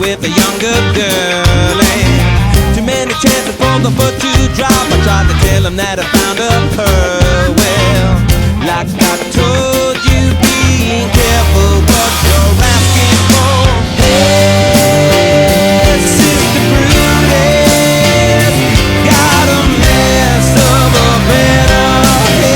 with a younger girl. And too many chances for the foot to drop. I tried to tell him that I found a pearl. Well, like I told you, be careful what you're asking for. Hey, Sister Brutus, got a mess of a better head.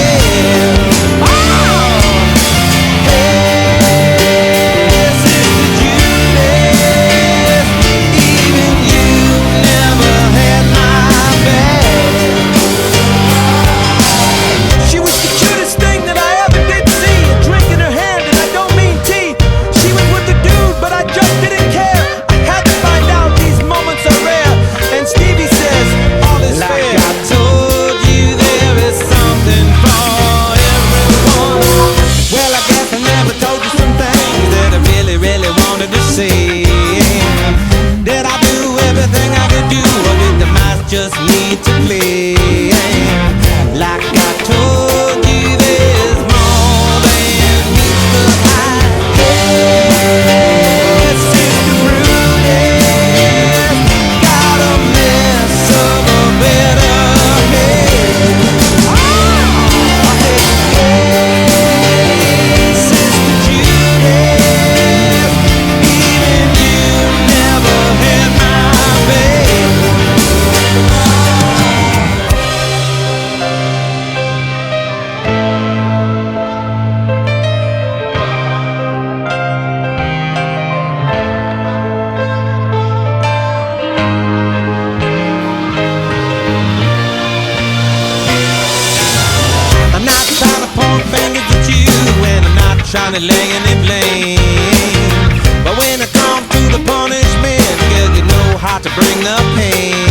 Did I do everything I could do, or did the mice just need to play? Like I told you, there's more than meets the eye. Hey, Sister Brutus, got a mess of a better head. Hey, Sister Judas, even you never had my baby. I'm not trying to point fingers at you, and I'm not trying to lay any blame. But when it comes to the punishment, girl, you know how to bring the pain.